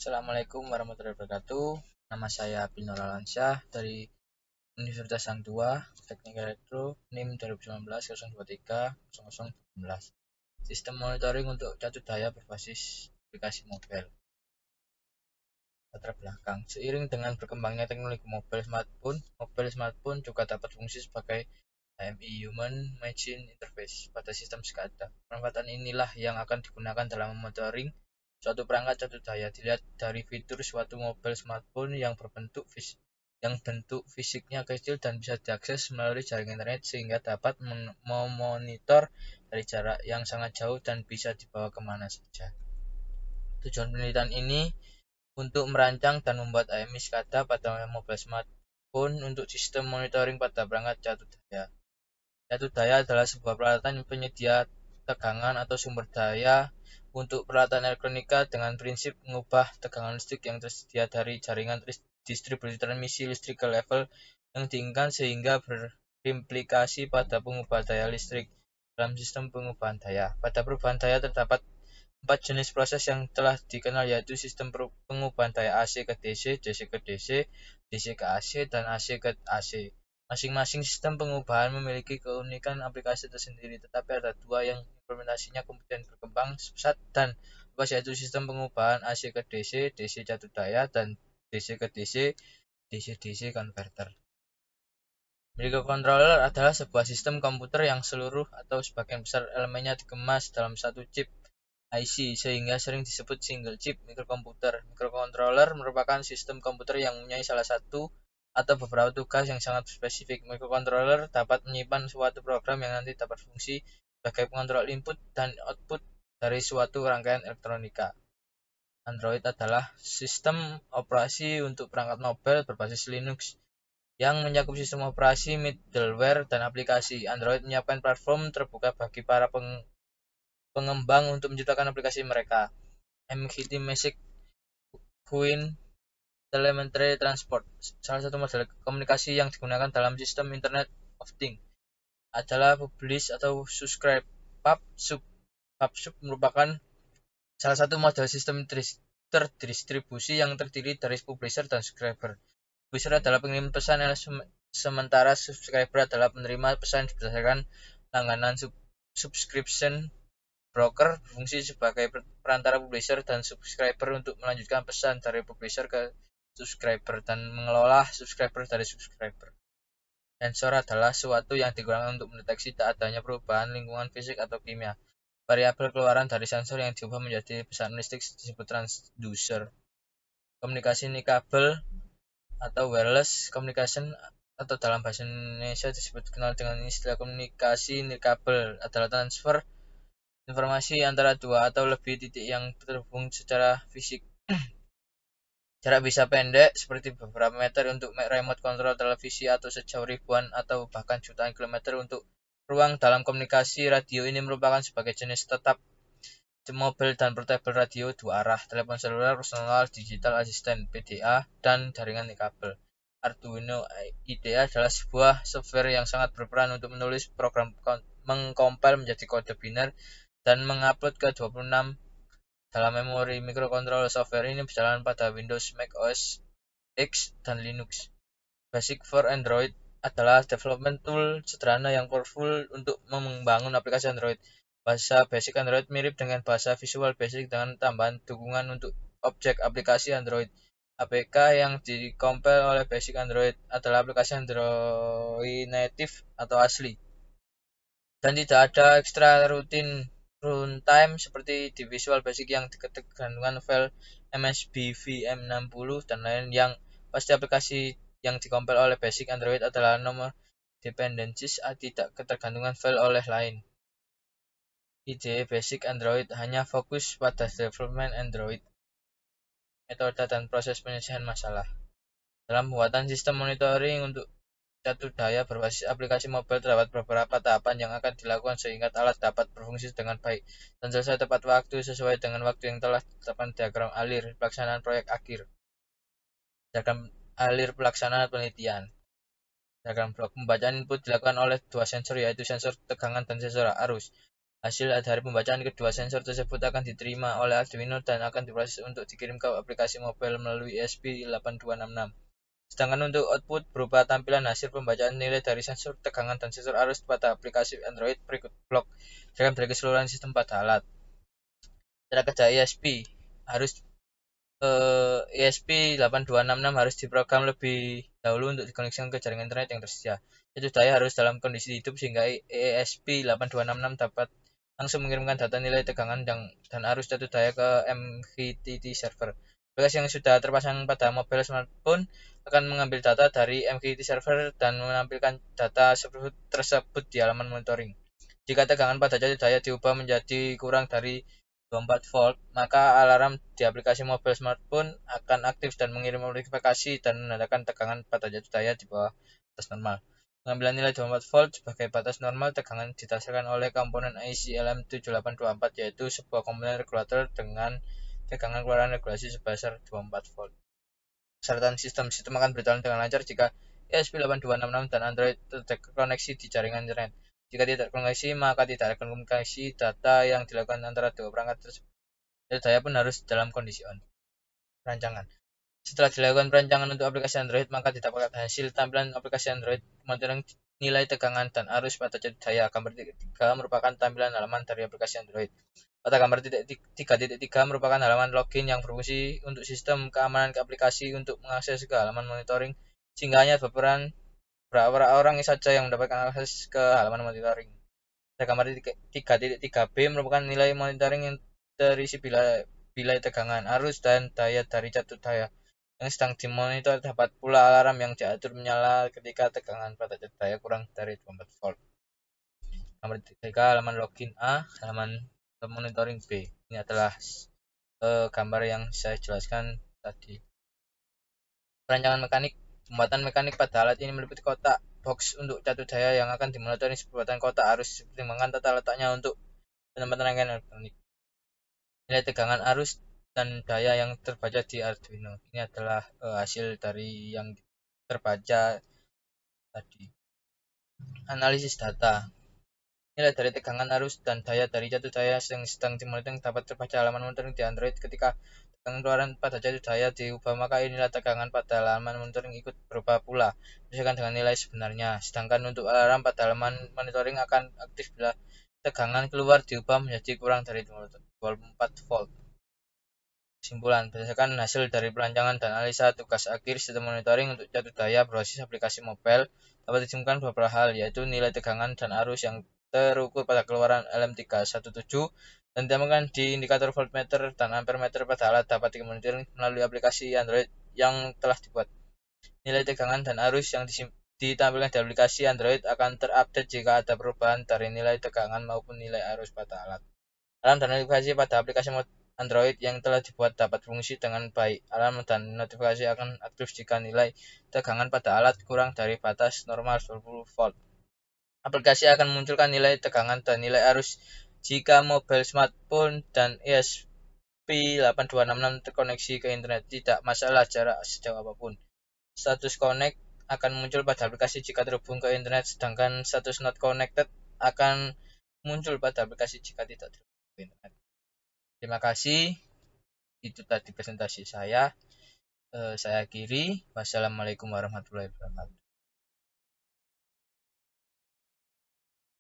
Assalamualaikum warahmatullahi wabarakatuh. Nama saya Binur Alansyah dari Universitas Sang Tua, Teknik Elektro, NIM 2019-023-0018. Sistem monitoring untuk catur daya berbasis aplikasi mobile. Latar belakang. Seiring dengan berkembangnya teknologi mobile smartphone juga dapat fungsi sebagai HMI (Human Machine Interface) pada sistem SCADA. Pemanfaatan inilah yang akan digunakan dalam monitoring suatu perangkat catur daya. Dilihat dari fitur suatu mobile smartphone yang bentuk fisiknya kecil dan bisa diakses melalui jaringan internet sehingga dapat memonitor dari jarak yang sangat jauh dan bisa dibawa kemana saja. Tujuan penelitian ini untuk merancang dan membuat HMI SCADA pada mobile smartphone untuk sistem monitoring pada perangkat catur daya. Catur daya adalah sebuah peralatan penyedia tegangan atau sumber daya untuk peralatan elektronika dengan prinsip mengubah tegangan listrik yang tersedia dari jaringan distribusi transmisi listrik ke level yang diinginkan sehingga berimplikasi pada pengubahan daya listrik dalam sistem pengubahan daya. Pada perubahan daya terdapat 4 jenis proses yang telah dikenal, yaitu sistem pengubahan daya AC ke DC, DC ke DC, DC ke AC, dan AC ke AC. Masing-masing sistem pengubahan memiliki keunikan aplikasi tersendiri, tetapi ada dua yang implementasinya kemudian berkembang pesat dan luas, yaitu sistem pengubahan AC ke DC, DC catur daya, dan DC ke DC, DC-DC converter. Microcontroller adalah sebuah sistem komputer yang seluruh atau sebagian besar elemennya dikemas dalam satu chip IC sehingga sering disebut single chip mikrokomputer. Microcontroller merupakan sistem komputer yang mempunyai salah satu atau beberapa tugas yang sangat spesifik. Microcontroller dapat menyimpan suatu program yang nanti dapat berfungsi sebagai pengontrol input dan output dari suatu rangkaian elektronika. Android adalah sistem operasi untuk perangkat mobile berbasis Linux yang mencakup sistem operasi, middleware, dan aplikasi. Android menyiapkan platform terbuka bagi para pengembang untuk menciptakan aplikasi mereka. MQTT Basic Queen Telemetry Transport, salah satu model komunikasi yang digunakan dalam sistem Internet of Things, adalah publish atau subscribe. PubSub merupakan salah satu model sistem terdistribusi yang terdiri dari publisher dan subscriber. Publisher adalah pengirim pesan, sementara subscriber adalah penerima pesan berdasarkan langganan. Subscription broker berfungsi sebagai perantara publisher dan subscriber untuk melanjutkan pesan dari publisher ke subscriber dan mengelola subscriber dari subscriber. Sensor adalah suatu yang digunakan untuk mendeteksi tak adanya perubahan lingkungan fisik atau kimia. Variabel keluaran dari sensor yang diubah menjadi besaran listrik disebut transducer. Komunikasi nikabel atau wireless communication atau dalam bahasa Indonesia disebut kenal dengan istilah komunikasi nikabel adalah transfer informasi antara dua atau lebih titik yang terhubung secara fisik. Jarak bisa pendek seperti beberapa meter untuk remote control televisi atau sejauh ribuan atau bahkan jutaan kilometer untuk ruang dalam komunikasi radio. Ini merupakan sebagai jenis tetap mobile dan portable radio dua arah, telepon seluler, personal digital assistant PDA, dan jaringan nikabel. Arduino IDE adalah sebuah software yang sangat berperan untuk menulis program mengkompil menjadi kode biner dan mengupload ke 26 dalam memori. Microcontroller software ini berjalan pada Windows, Mac OS X, dan Linux. Basic for Android adalah development tool sederhana yang powerful untuk membangun aplikasi Android. Bahasa Basic Android mirip dengan bahasa Visual Basic dengan tambahan dukungan untuk objek aplikasi Android. APK yang dikompil oleh Basic Android adalah aplikasi Android native atau asli, dan tidak ada ekstra runtime seperti di Visual Basic yang tergantungan file MSBVM60 dan lain. Yang pasti aplikasi yang dikompil oleh Basic Android adalah nomor dependencies, tidak ketergantungan file oleh lain. IDE Basic Android hanya fokus pada development Android. Metode dan proses penyelesaian masalah. Dalam pembuatan sistem monitoring untuk catur daya berbasis aplikasi mobile terdapat beberapa tahapan yang akan dilakukan sehingga alat dapat berfungsi dengan baik dan selesai tepat waktu sesuai dengan waktu yang telah ditetapkan. Diagram alir pelaksanaan proyek akhir. Diagram alir pelaksanaan penelitian. Diagram blok pembacaan input dilakukan oleh dua sensor, yaitu sensor tegangan dan sensor arus. Hasil dari pembacaan kedua sensor tersebut akan diterima oleh Arduino dan akan diproses untuk dikirim ke aplikasi mobile melalui ESP8266. Sedangkan untuk output berupa tampilan hasil pembacaan nilai dari sensor tegangan dan sensor arus pada aplikasi Android berikut blok dari keseluruhan sistem pada alat. Cara kerja ESP8266 harus diprogram lebih dahulu untuk dikoneksikan ke jaringan internet yang tersedia. Yaitu daya harus dalam kondisi hidup sehingga ESP8266 dapat langsung mengirimkan data nilai tegangan dan arus jatuh daya ke MQTT server. Aplikasi yang sudah terpasang pada mobile smartphone akan mengambil data dari MQTT server dan menampilkan data tersebut di halaman monitoring. Jika tegangan pada jatuh daya diubah menjadi kurang dari 24 volt, maka alarm di aplikasi mobile smartphone akan aktif dan mengirim notifikasi dan menandakan tegangan pada jatuh daya di bawah batas normal. Pengambilan nilai 24 volt sebagai batas normal tegangan didasarkan oleh komponen IC LM7824, yaitu sebuah komponen regulator dengan tegangan keluaran regulasi sebesar 24 volt. Persyaratan sistem akan berjalan dengan lancar jika ESP8266 dan Android terkoneksi di jaringan internet. Jika tidak terkoneksi, maka tidak akan komunikasi data yang dilakukan antara dua perangkat tersebut. Daya pun harus dalam kondisi on. Perancangan. Setelah dilakukan perancangan untuk aplikasi Android, maka didapatkan hasil tampilan aplikasi Android monitoring nilai tegangan dan arus pada jatuh daya. Gambar 3 merupakan tampilan halaman dari aplikasi Android. Pada gambar 3.3 merupakan halaman login yang berfungsi untuk sistem keamanan ke aplikasi untuk mengakses ke halaman monitoring, sehingga hanya beberapa orang saja yang mendapatkan akses ke halaman monitoring. Pada gambar 3.3b merupakan nilai monitoring yang terisi bilai tegangan, arus, dan daya dari jatuh daya yang sedang dimonitor. Dapat pula alarm yang diatur menyala ketika tegangan pada jatuh daya kurang dari 24 volt. Nomor 3 halaman login A, halaman monitoring B. Ini adalah gambar yang saya jelaskan tadi. Perancangan mekanik. Pembuatan mekanik pada alat ini meliputi kotak box untuk jatuh daya yang akan dimonitoring. Pembuatan kotak harus dipertimbangkan tata letaknya untuk penempatan rangkaian elektronik. Nilai tegangan arus dan daya yang terbaca di Arduino. Ini adalah hasil dari yang terbaca tadi. Analisis data. Nilai dari tegangan arus dan daya dari jatuh daya yang sedang dimonitor dapat terbaca halaman monitoring di Android. Ketika tegangan keluaran pada jatuh daya diubah, maka nilai tegangan pada halaman monitoring ikut berubah pula, berdasarkan dengan nilai sebenarnya. Sedangkan untuk alarm pada halaman monitoring akan aktif bila tegangan keluar diubah menjadi kurang dari 24 volt. Kesimpulan, berdasarkan hasil dari perancangan dan analisa tugas akhir, sistem monitoring untuk jatuh daya berbasis aplikasi mobile dapat ditemukan beberapa hal, yaitu nilai tegangan dan arus yang terukur pada keluaran LM317 dan ditambahkan di indikator voltmeter dan ampermeter pada alat dapat dimonitoring melalui aplikasi Android yang telah dibuat. Nilai tegangan dan arus yang ditampilkan di aplikasi Android akan terupdate jika ada perubahan dari nilai tegangan maupun nilai arus pada alat. Alarm dan notifikasi pada aplikasi Android yang telah dibuat dapat berfungsi dengan baik. Alarm dan notifikasi akan aktif jika nilai tegangan pada alat kurang dari batas normal 20 volt. Aplikasi akan memunculkan nilai tegangan dan nilai arus jika mobile smartphone dan ESP8266 terkoneksi ke internet. Tidak masalah jarak sejauh apapun. Status connect akan muncul pada aplikasi jika terhubung ke internet, sedangkan status not connected akan muncul pada aplikasi jika tidak terhubung ke internet. Terima kasih. Itu tadi presentasi saya. Saya akhiri. Wassalamualaikum warahmatullahi wabarakatuh.